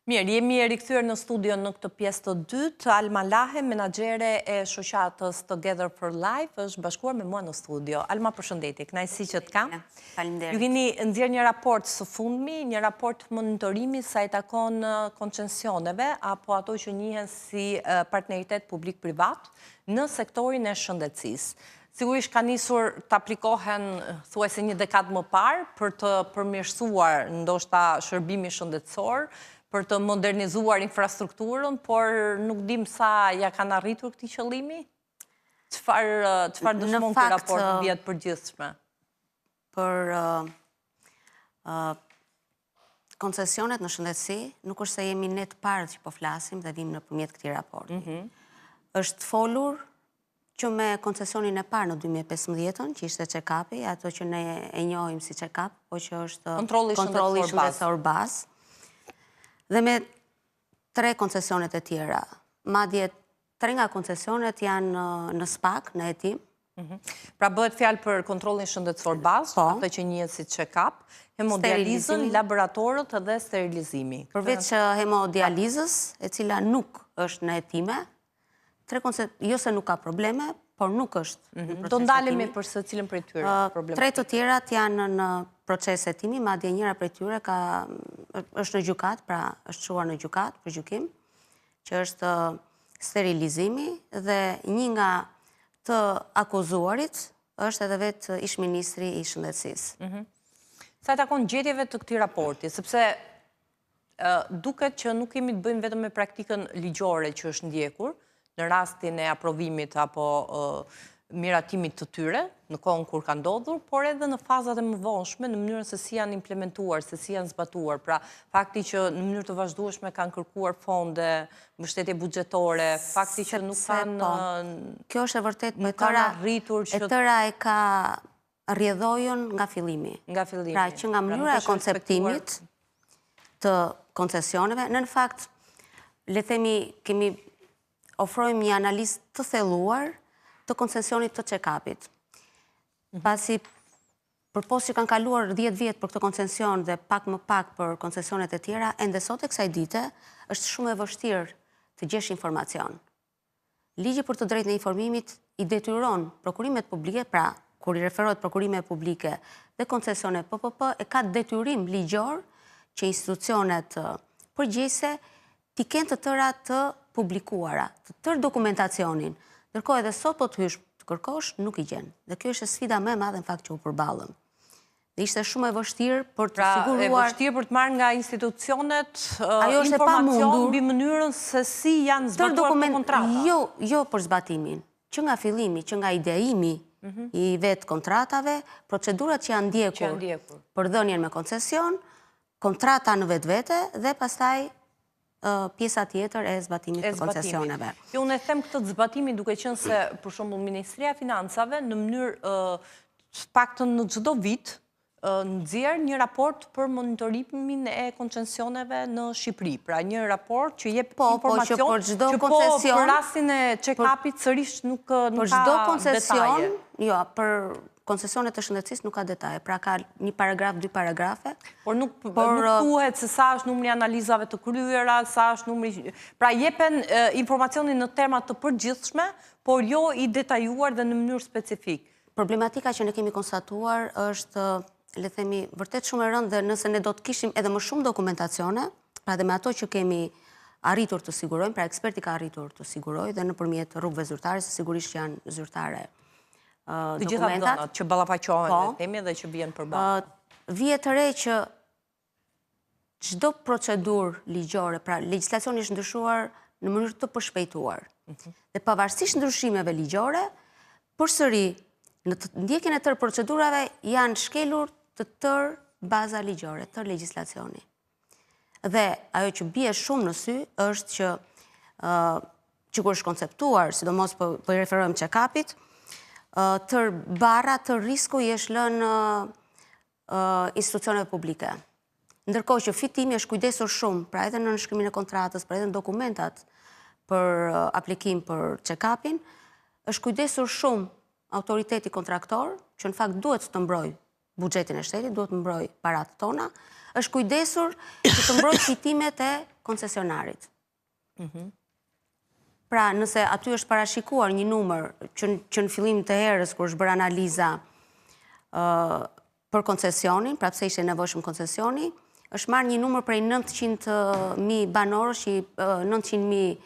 Mirë, jemi rikthyer në studio në këtë pjesë të dytë. Alma Lahe, menaxhere e shoqatës Together for Life, është bashkuar me mua në studio. Alma, përshëndetje, kënaqësi që të kam. Faleminderit. Ju keni nxjerrë një raport së fundmi, një raport monitorimi sa i takon koncesioneve apo ato që njihen si partneritet publik-privat në sektorin e shëndetësisë. Sigurisht ka nisur të aplikohen thuajse një dekadë më parë për të përmirësuar ndoshta shërbimi shëndetësor, për të modernizuar infrastrukturën, por nuk dim sa ja kanë arritur këtij qëllimi? Çfarë dëshmon ky raport vjet përgjithshme? Për koncesionet në shëndetësi, nuk është se jemi ne të parët që po flasim dhe vim nëpërmjet këtij raporti. Është folur që me koncesionin e parë në 2015, që ishte check-upi, ato që ne e njohim si check-up, po që është kontrolli shëndetësor bazë, dhe me 3 koncesionet e tjera. Madje 3 nga koncesionet janë në SPAK, në hetim. Pra bëhet fjalë për kontrollin shëndetësor bazë, ato që njihet si check-up, hemodializën, laboratorët dhe sterilizimi. Përveç hemodializës, e cila nuk është në hetime, jo se nuk ka probleme, por nuk është. Do ndalemi për se cilën prej tyre probleme. 3 të tjerat janë në proces hetimi, madje njëra prej tyre është në gjykat, pra është çuar në gjykat për gjykim, që është sterilizimi dhe një nga të akuzuarit është edhe vetë ish-ministri i shëndetësisë. Sa i takon gjetjeve të këtij raporti, sepse duket që nuk kemi të bëjmë vetëm me praktikën ligjore që është ndjekur, në rastin e aprovimit apo miratimit të tyre, në kohën kur ka ndodhur, por edhe në fazat e mëvonshme, në mënyrën se si janë implementuar, se si janë zbatuar. Pra, fakti që në mënyrë të vazhdueshme kanë kërkuar fonde, mbështetje buxhetore, fakti që nuk kanë Kjo është e vërtet me arritur e tëra e ka rrjedhojën nga fillimi. Nga fillimi. Pra, që nga mënyra e konceptimit të koncesioneve, në fakt, le themi, ofrojmë një analizë të thelluar të koncesionit të check-upit. Pasi përpos që kanë kaluar 10 vjet për këtë koncesion dhe pak më pak për koncesionet e tjera, ende sot e kësaj dite është shumë e vështirë të gjesh informacion. Ligji për të drejtën e informimit i detyron prokurimet publike, pra kur i referohet prokurimet publike dhe koncesione PPP, e ka detyrim ligjor që institucionet përgjegjëse t'i kenë të tëra të publikuara, të tërë dokumentacionin. Ndërkohë edhe sot po të hysh të kërkosh, nuk i gjen. Dhe kjo është sfida më e madhe në fakt që u përballëm. Dhe ishte shumë e vështirë për të siguruar... Pra, e vështirë për të marrë nga institucionet informacion mbi mënyrën se si janë zbatuar këto kontrata. Jo për zbatimin. Që nga fillimi, që nga ideimi i vetë kontratave, procedurat që janë ndjekur për dhënien me koncesion, kontrata në vetvete dhe pastaj pjesa tjetër e zbatimit të koncesioneve. Unë e them këtë zbatimin duke qenë se, për shembull, Ministria e Financave në mënyrë të paktën në çdo vit nxjerr një raport për monitorimin e koncesioneve në Shqipëri. Pra një raport që jep informacion që për rastin e check-upit sërish nuk ka detaje. Jo, për koncesionet të shëndetësisë nuk ka detaje, pra ka një paragraf, 2 paragrafe. Por nuk thuhet se sa është numri analizave të kryera, sa është numri... Pra jepen informacionin në terma të përgjithshme, por jo i detajuar dhe në mënyrë specifik. Problematika që ne kemi konstatuar është, le themi, vërtet shumë e rëndë dhe nëse ne do të kishim edhe më shumë dokumentacione, pra dhe me ato që kemi arritur të sigurojmë, pra eksperti ka arritur të sigurojë dhe nëpërmjet rrugëve zyrtare, se sigurisht janë zyrtare të gjitha dhënat që ballafaqohen me temi dhe që bien përballë. Vihet të re që çdo procedurë ligjore, pra legjislacioni është ndryshuar në mënyrë të përshpejtuar. Dhe pavarësisht ndryshimeve ligjore, përsëri në ndjekjen e tërë procedurave janë shkelur të tërë baza ligjore, tërë legjislacioni. Dhe ajo që bie shumë në sy është që kur është konceptuar, sidomos po i referojmë check-upit, tër barra të risku i është lënë institucioneve publike. Ndërkohë që fitimi është kujdesur shumë, pra edhe në nënshkrimin e kontratës, pra edhe në dokumentat për aplikim për check-upin, është kujdesur shumë autoriteti kontraktor, që në fakt duhet të mbrojë buxhetin e shtetit, duhet të mbroj paratë tona, është kujdesur që të mbroj fitimet e koncesionarit. Pra, nëse aty është parashikuar një numër që në fillim të herës, kur është bërë analiza për koncesionin, pra pse ishte nevojshëm koncesioni, është marrë një numër prej 900.000 banorësh, 900.000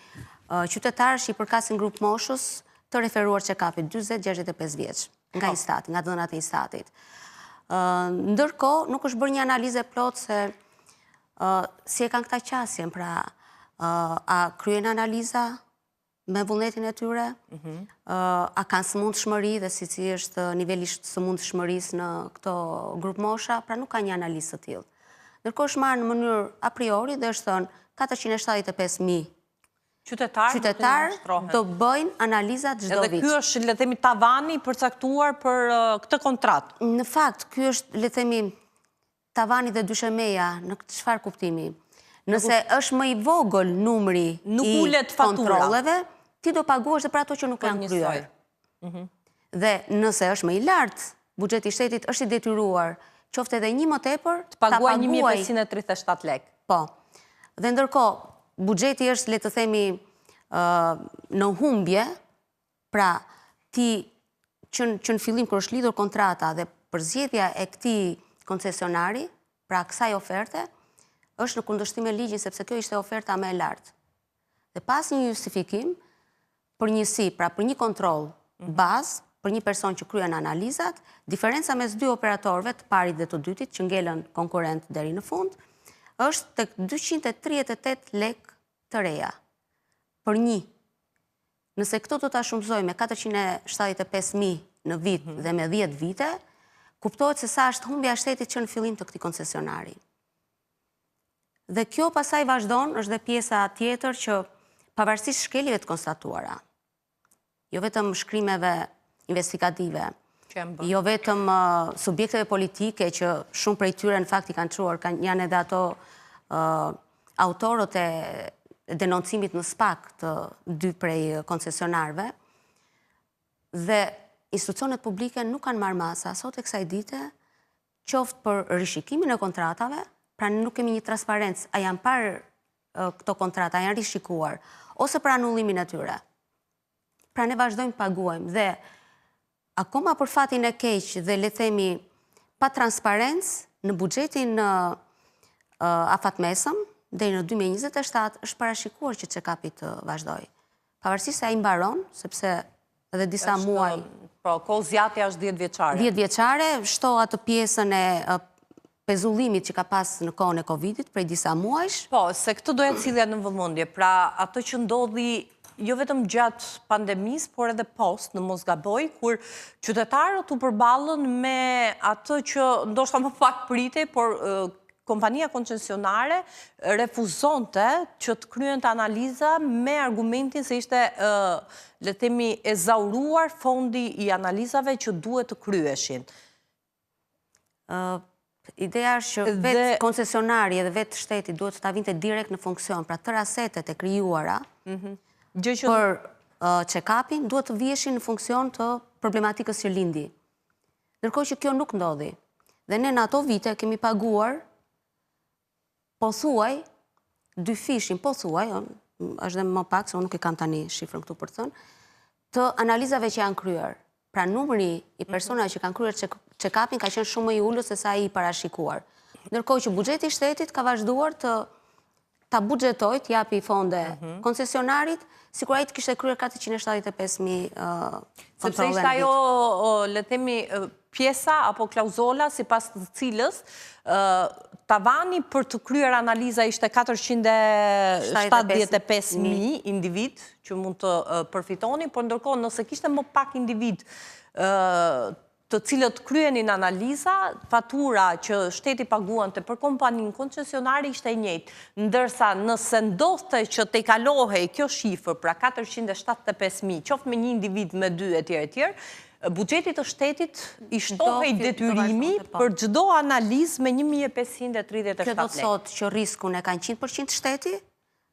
qytetarësh që i përkasin grup moshës të referuar check-upit 40-65 vjeç, nga Instati, nga dhënat e Instatit. Ndërkohë, nuk është bërë një analizë plot se si e kanë këta qasjen, pra a kryen analiza me vullnetin e tyre, a kanë sëmundshmëri dhe si është niveli sëmundshmërisë në këto grup mosha, pra nuk ka një analizë të tillë. Ndërkohë është marrë në mënyrë a priori dhe është thënë 475.000 qytetarë do bëjnë analizat çdo vit. Edhe ky është, le të themi, tavani përcaktuar për këtë kontratë. Në fakt, ky është, le të themi, tavani dhe dyshemeja në çfarë kuptimi? Nëse është më i vogël numri i kontrolleve, ti do paguash dhe për ato që nuk janë kryer. Dhe nëse është më i lartë, buxheti i shtetit është i detyruar, qoftë edhe një më tepër, të paguaj 1.537 lekë. Po. Dhe ndërkohë, buxheti është, le të themi, në humbje, pra ti që në fillim kur është lidhur kontrata dhe përzgjedhja e këtij koncesionari, pra kësaj oferte, është në kundërshtim me ligjin sepse kjo ishte oferta më e lartë. Dhe pas një justifikim për njësi, pra për një kontroll bazë, për një person që kryen analizat, diferenca mes dy operatorëve, të parit dhe të dytit, që ngelen konkurrent deri në fund, është tek 238 lekë të reja. Për një. Nëse këto do ta shumëzojmë me 475.000 në vit dhe me 10 vite, kuptohet se sa është humbja e shtetit që në fillim të këtij koncesionari. Dhe kjo pasaj vazhdon, është dhe pjesa tjetër që pavarësisht shkeljeve të konstatuara, jo vetëm shkrimeve investigative, jo vetëm subjekteve politike që shumë prej tyre në fakt i kanë çuar, janë edhe ato autorët e denoncimit në SPAK të dy prej koncesionarëve, dhe institucionet publike nuk kanë marrë masa sot e kësaj dite, qoftë për rishikimin e kontratave, pra nuk kemi një transparencë, a janë parë këto kontrata, a janë rishikuar, ose për anullimin e tyre. Pra ne vazhdojmë paguajmë dhe akoma për fatin e keq dhe le themi pa transparencë në buxhetin afatmesëm deri në 2027 është parashikuar që check-upi të vazhdojë. Pavarësisht se ai mbaron, sepse edhe disa muaj. Po, kohë zgjatja është 10 vjeçare. 10 vjeçare, shto atë pjesën e pezullimit që ka pas në kohën e Covidit prej disa muajsh. Po, se këtë doja të cilja në vëmendje, pra ato që ndodhi jo vetëm gjatë pandemisë, por edhe post, në mos gaboj, kur qytetarët u përballën me atë që ndoshta më pak pritej, por kompania koncesionare refuzonte që të kryente analiza me argumentin se ishte, le të themi, e zauruar fondi i analizave që duhet të kryeshin. Ideja është që vetë koncesionari dhe vetë shteti duhet të ta vinte direkt në funksion, pra tërë asetet e krijuara për check-upin duhet të vjeshin në funksion të problematikës që lindi. Ndërkohë që kjo nuk ndodhi. Dhe ne në ato vite kemi paguar pothuaj dy fishin, pothuaj, është dhe më pak, se unë nuk e kam tani shifrën këtu për të thënë, të analizave që janë kryer. Pra numri i personave që kanë kryer check-upin ka qenë shumë më i ulët se sa i parashikuar. Ndërkohë që buxheti i shtetit ka vazhduar ta buxhetoj, të japi fonde koncesionarit, sikur ai të kishte kryer 475.000 kontrolle. Sepse ishte ajo, le të themi, pjesa apo klauzola sipas të cilës tavani për të kryer analiza ishte 475.000 individ që mund të përfitoni, por ndërkohë nëse kishte më pak individ të cilët kryenin analiza, fatura që shteti paguante për kompanin koncesionari ishte e njëjtë, ndërsa nëse ndodhte që të kalohej kjo shifër, pra 475.000, qoftë me një individ, me dy etj, buxheti të shtetit i shtohej detyrimi për çdo analizë me 1.537 lekë. Kjo do të thotë që riskun e kanë 100% shteti,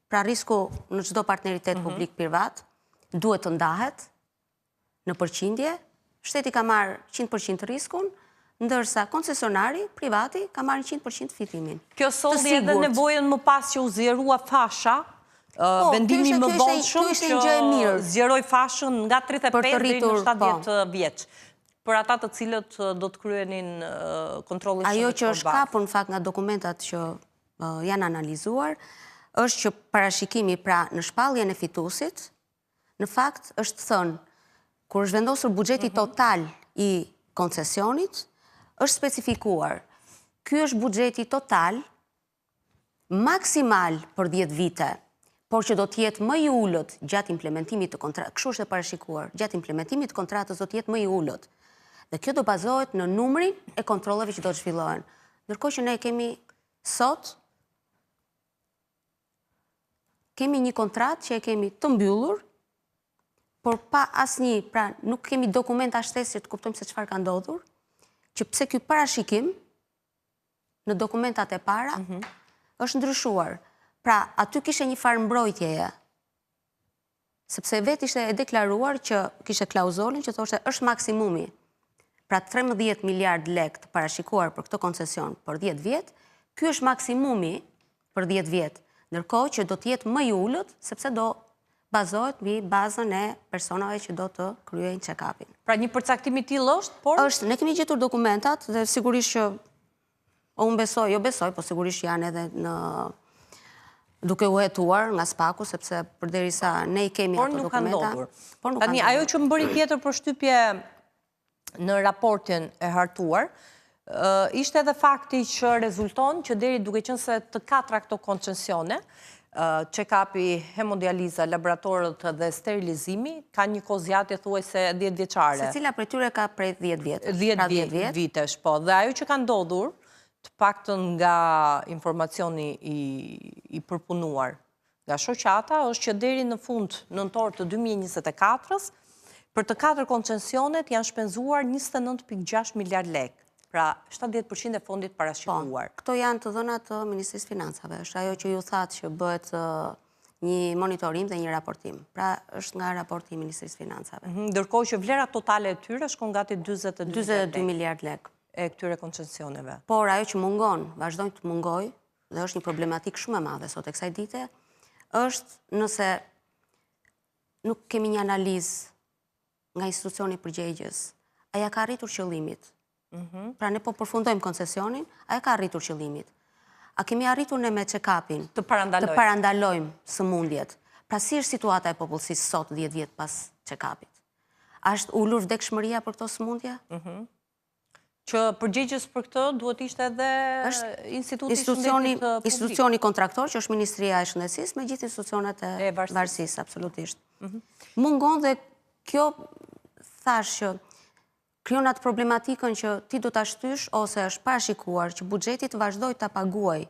pra risku në çdo partneritet publik-privat duhet të ndahet në përqindje. Shteti ka marrë 100% riskun, ndërsa koncesionari privati ka marrë 100% fitimin. Kjo solli edhe nevojën më pas që u zgjerua fasha, vendimi më vonë që zgjeroi fashën nga 35 deri në 70 vjeç. Për ata të cilët do të kryenin kontrollin shëndetësor. Ajo që është kapur në fakt nga dokumentat që janë analizuar, është që parashikimi pra në shpalljen e fituesit, në fakt është thënë, kur është vendosur buxheti total i koncesionit, është specifikuar. Ky është buxheti total maksimal për 10 vite, por që do të jetë më i ulët gjatë implementimit të kontratës, kështu është e parashikuar, gjatë implementimit të kontratës do të jetë më i ulët. Dhe kjo do bazohet në numrin e kontrolleve që do të zhvillohen. Ndërkohë që ne kemi një kontratë që e kemi të mbyllur, por pa asnjë, pra nuk kemi dokumenta shtesë që të kuptojmë se çfarë ka ndodhur, që pse ky parashikim në dokumentat e para është ndryshuar. Pra, aty kishe një farë mbrojtjeje, sepse vetë ishte e deklaruar që kishe klauzolin që thoshte është maksimumi. Pra 13 miliard lek të parashikuar për këtë koncesion për 10 vjet, ky është maksimumi për 10 vjet, ndërkohë që do të jetë më i ulët, sepse do bazohet mbi bazën e personave që do të kryejnë check-upin. Pra një përcaktim i tillë është, por ne kemi gjetur dokumentat dhe sigurisht që unë besoj, po sigurisht janë edhe në duke u hetuar nga SPAK-u, sepse përderisa ne i kemi ato dokumenta. Por nuk ka ndodhur. Ajo që më bëri tjetër përshtypje në raportin e hartuar, ishte edhe fakti që rezulton që deri duke qenë se të 4 këto koncesione, check-upi, hemodializa, laboratorët dhe sterilizimi, ka një kohë zgjatje thuajse 10 vjeçare. Secila prej tyre ka prej 10 vjetësh. 10 vitesh, po. Dhe ajo që ka ndodhur, të paktën nga informacioni i përpunuar nga shoqata, është që deri në fund nëntor të 2024-s, për të 4 koncesionet janë shpenzuar 29.6 miliard lek, pra 70% e fondit parashikuar. Këto janë të dhënat të Ministrisë Financave, është ajo që ju thatë që bëhet një monitorim dhe një raportim. Pra është nga raporti i Ministrisë Financave. Ndërkohë që vlera totale e tyre shkon gati 22 miliard lek e këtyre koncesioneve. Por ajo që mungon, vazhdojnë të mungoj, dhe është një problematik shumë e madhe sot e kësaj dite, është nëse nuk kemi një analizë nga institucioni përgjegjës, aja ka arritur qëllimit. Pra ne po përfundojmë koncesionin, aja ka arritur qëllimit. A kemi arritur ne me check-upin të parandalojmë sëmundjet. Pra si është situata e popullsisë sot 10 vjet pas check-upit? A është ulur vdekshmëria për këto sëmundje? Që përgjegjës për këtë duhet ishte edhe institucioni kontraktor, që është Ministria e Shëndetësisë, me gjithë institucionet e varësisë, absolutisht. Mungon dhe kjo thash që krijon atë problematikën që ti do ta shtysh ose është parashikuar që buxheti të vazhdojë ta paguajë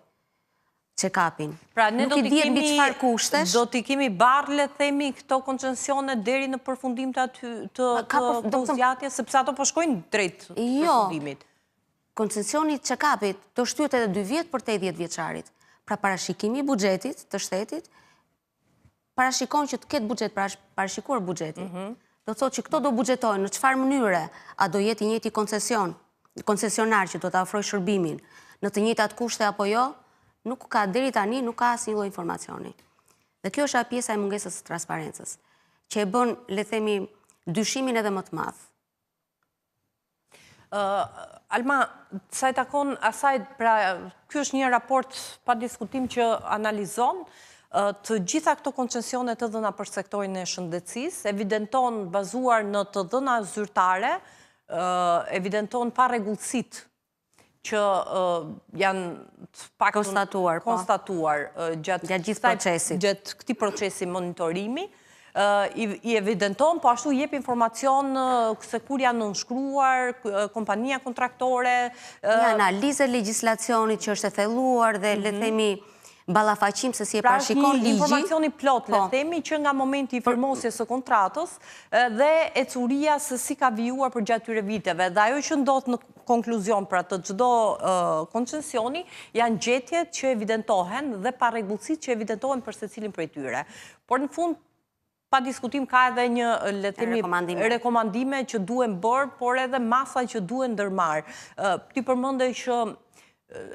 check-upin. Pra ne do t'i kemi barë, le themi, këto koncesione deri në përfundim të zgjatjes, sepse ato po shkojnë drejt përfundimit. Koncesioni check-upit do shtyhet edhe 2 vjet për te 10 vjeçarit. Pra parashikimi i buxhetit të shtetit parashikon që të ketë buxhet, parashikuar buxheti. Do të thotë që këto do buxhetojnë në çfarë mënyre, a do jetë i njëjti koncesionar që do ta ofrojë shërbimin në të njëjtat kushte apo jo, nuk ka deri tani, nuk ka asnjë lloj informacioni. Dhe kjo është pjesa e mungesës së transparencës, që e bën, le themi, dyshimin edhe më të madh. Alma, sa i takon asaj, pra ky është një raport pa diskutim që analizon të gjitha këto koncesionet të dhëna për sektorin e shëndetësisë, evidenton bazuar në të dhëna zyrtare, evidenton pa rregullsitë që janë konstatuar gjatë këtij procesi monitorimi, i evidenton, po ashtu jep informacion se kur janë nënshkruar, kompania kontraktore. Një analizë legjislacionit që është e thelluar dhe le themi ballafaqim se si e parashikon ligji. Informacioni plot, le themi, që nga momenti i firmosjes së kontratës dhe ecuria se si ka vijuar për gjatë tyre viteve. Dhe ajo që ndodh në konkluzion pra të çdo koncesioni janë gjetjet që evidentohen dhe parregullësitë që evidentohen për secilin prej tyre. Por në fund pa diskutim ka edhe një, le të themi, rekomandime që duhen bërë, por edhe masa që duhen ndërmarrë. Ti përmendej që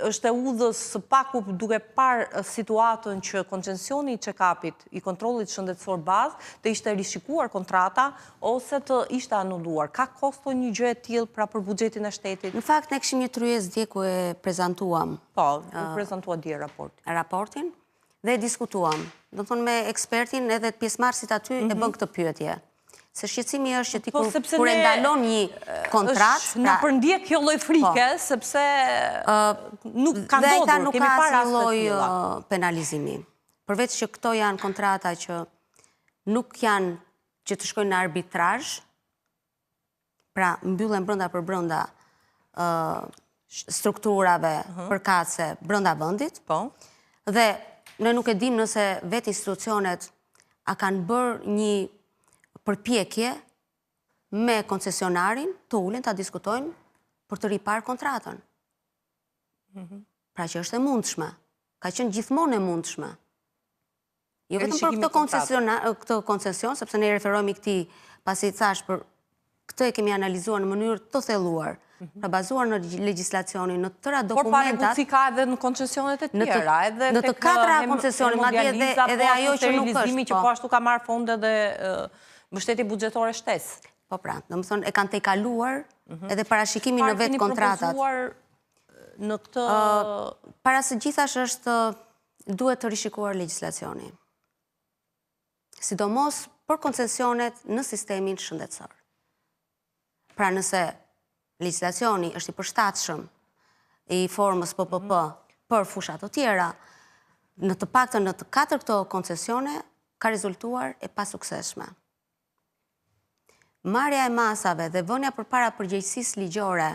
është e udhës së paku duke parë situatën që koncensioni i check-upit, i kontrollit shëndetësor bazë, të ishte rishikuar kontrata ose të ishte anulluar. Ka kosto një gjë e tillë pra për buxhetin e shtetit? Në fakt, ne kishim një tryezë dje ku e prezantuam. Po, u prezantua dje raportin dhe e diskutuam. Do të thonë me ekspertin edhe pjesëmarrësit aty e bën këtë pyetje. Se shqetësimi është që ti kur e ndalon një kontratë... Në përndje kjo lloj frike, sepse nuk ka ndodhur, dhe nuk ka asnjë lloj penalizimi. Përveç që këto janë kontrata që nuk janë që të shkojnë në arbitrazh, pra mbyllen brenda për brenda strukturave përkatëse brenda vendit. Dhe ne nuk e dim nëse vetë institucionet a kanë bërë një përpjekje me koncesionarin të ulen të diskutojnë për të riparë kontratën. Pra që është e mundshme. Ka qenë gjithmonë e mundshme. Jo vetëm për këtë koncesion, sepse ne referojmë i këti pasi thash për këtë e kemi analizuar në mënyrë të thelluar, pra bazuar në legjislacionin, në tëra dokumentat... Por pareguci ka edhe në koncesionet e tjera, edhe në të katra koncesionet, ma dje edhe ajo që nuk është. Që po ashtu ka marrë fonde dhe mbështetje buxhetore shtesë. Po pra, do më thonë, e kanë të kaluar edhe parashikimin në vetë kontratat. Në këtë... Para së gjithash është duhet të rishikuar legjislacioni. Sidomos për koncesionet në sistemin shëndetësor. Pra nëse legjislacioni është i përshtatshëm i formës PPP për fushat të tjera, në të paktën në të 4 këto koncesione ka rezultuar e pasukseshme. Marrja e masave dhe vënia përpara përgjegjësisë ligjore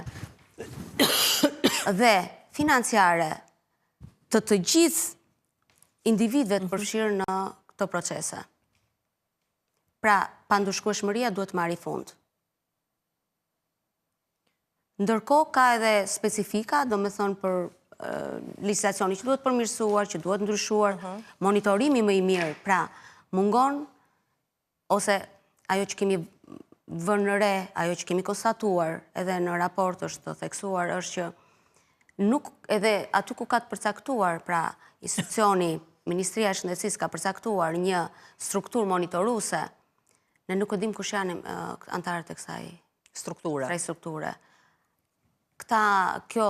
dhe financiare të gjithë individëve të përfshirë në këto procese. Pra, pandushkueshmëria duhet marrë fund. Ndërkohë ka edhe specifika, do me thonë për legjislacioni që duhet përmirësuar, që duhet ndryshuar, monitorimi më i mirë, pra mungon ose ajo që kemi vënë në re, ajo që kemi konstatuar, edhe në raport është të theksuar, është që nuk edhe aty ku ka të përcaktuar, pra institucioni, Ministria e Shëndetësisë ka përcaktuar një strukturë monitoruese, ne nuk e dim kush janë antarët e kësaj strukture. Kjo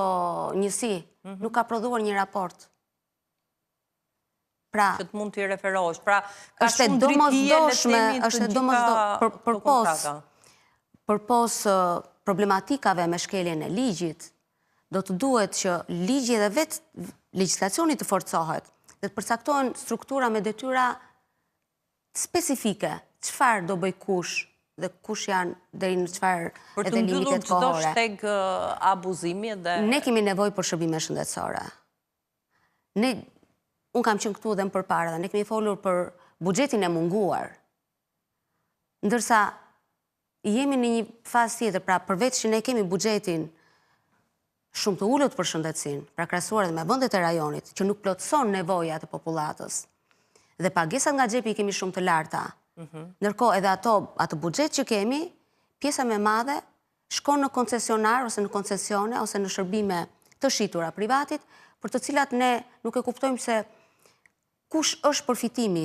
njësi nuk ka prodhuar një raport. Që të mund të i referosh. Pra, ka është shumë dritije në temi të gjitha kontrata. Përpos problematikave me shkeljen e ligjit, do të duhet që ligji dhe vetë legjislacioni të forcohet dhe të përcaktohen struktura me detyra specifike, çfarë do bëj kush dhe kush janë deri në çfarë edhe limitet kohore. Për të mbyllur çdo shteg abuzimi dhe... Ne kemi nevojë për shërbime shëndetësore. Unë kam qenë këtu dhe më përpara dhe ne kemi folur për buxhetin e munguar. Ndërsa jemi në një fazë tjetër, pra përveç që ne kemi buxhetin shumë të ulët për shëndetësinë, pra krahasuar edhe me vendet e rajonit, që nuk plotëson nevojat e popullatës. Dhe pagesat nga xhepi kemi shumë të larta. Ndërkohë edhe atë buxhet që kemi, pjesa më e madhe shkon në koncesionar ose në koncesione ose në shërbime të shitura privatit, për të cilat ne nuk e kuptojmë se kush është përfitimi,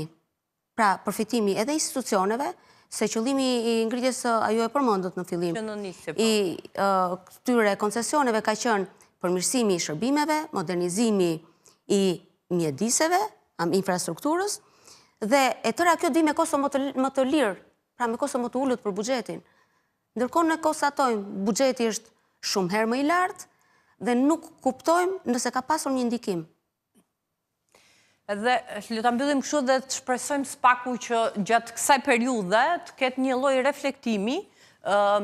pra përfitimi edhe institucioneve, se qëllimi i ngritjes ajo e përmendët në fillim, i këtyre koncesioneve ka qenë përmirësimi i shërbimeve, modernizimi i mjediseve, infrastrukturës, dhe e tëra kjo di me kosto më të lirë, pra me kosto më të ullët për buxhetin. Ndërkohë ne konstatojmë buxheti është shumë herë më i lartë dhe nuk kuptojmë nëse ka pasur një ndikim. Dhe le ta mbyllim kështu dhe të shpresojmë spaku që gjatë kësaj periudhe të ketë një lloj reflektimi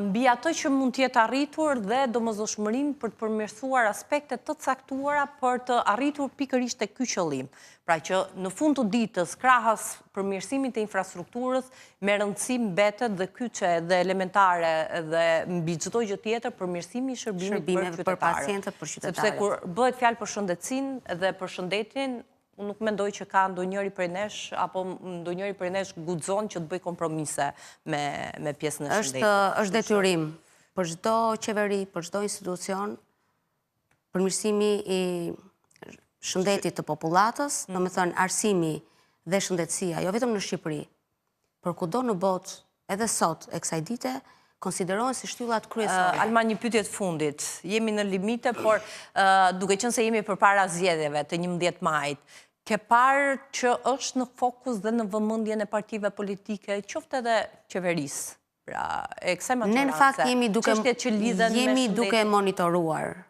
mbi atë që mund të jetë arritur dhe domosdoshmërinë për të përmirësuar aspekte të caktuara për të arritur pikërisht tek ky qëllim. Pra që në fund të ditës, krahas përmirësimit të infrastrukturës, me rëndësi mbetet dhe kyçe dhe elementare dhe mbi çdo gjë tjetër përmirësimi i shërbimit për pacientët, për qytetarët. Sepse kur bëhet fjalë për shëndetësinë dhe për shëndetin, unë nuk mendoj që ka ndonjëri prej nesh, apo ndonjëri prej nesh guxon që të bëj kompromise me pjesën e shëndetit. Është detyrim për çdo qeveri, për çdo institucion, përmirësimi i shëndetit të popullatës, domethënë arsimi dhe shëndetësia, jo vetëm në Shqipëri, por kudo në botë, edhe sot e kësaj dite, konsiderohen si shtyllat kryesore. Alma, një pyetje të fundit. Jemi në limite, por duke qenë se jemi përpara zgjedhjeve të 11 majit, ke parë që është në fokus dhe në vëmendjen e partive politike, qoftë edhe qeverisë. Pra, e kësaj maturance. Ne në fakt jemi duke monitoruar.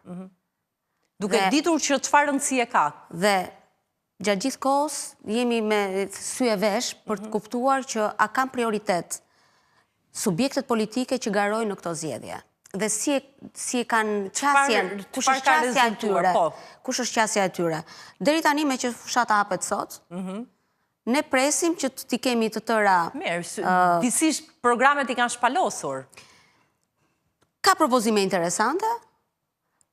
Duke ditur që çfarë rëndësie ka. Dhe gjatë gjithë kohës jemi me sy e vesh për të kuptuar që a kanë prioritet subjektet politike që garojnë në këto zgjedhje. Dhe si e kanë qasjen, kush është qasja e tyre? Kush është qasja e tyre? Deri tani me që fshata hapet sot, ne presim që t'i kemi të tëra... Mirë, disisht programet i kanë shpalosur. Ka propozime interesante,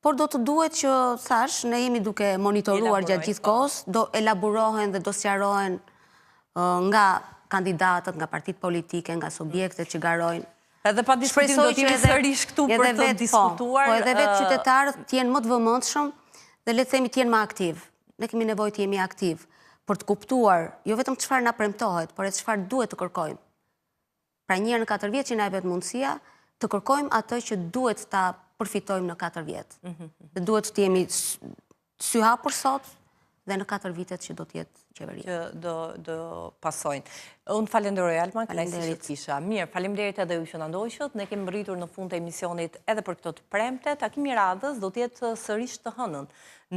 por do të duhet që, thash, ne jemi duke monitoruar gjatë gjithë kohës, do elaborohen dhe do sqarohen nga kandidatët, nga partit politike, nga subjektet që garojnë. Edhe pa diskutim do t'jemi sërish këtu për të diskutuar. Po edhe vetë qytetarët t'jenë më të vëmendshëm dhe le të themi t'jenë më aktiv. Ne kemi nevojë t'jemi aktiv për të kuptuar jo vetëm çfarë na premtohet, por edhe çfarë duhet të kërkojmë. Pra një herë në 4 vjet që na jepet mundësia të kërkojmë atë që duhet ta përfitojmë në 4 vjet. Dhe duhet të jemi sy hapur sot dhe në 4 vitet që do t'jetë qeveria. Që do pasojnë. Unë falenderoj, Alma, kënaqësi që kisha. Mirë, faleminderit edhe ju që na ndoqët. Ne kemi rritur në fund të emisionit edhe për këto të premte. Takimi i radhës do të jetë sërish të hënën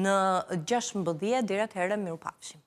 në 16 deri atëherë mirupafshim.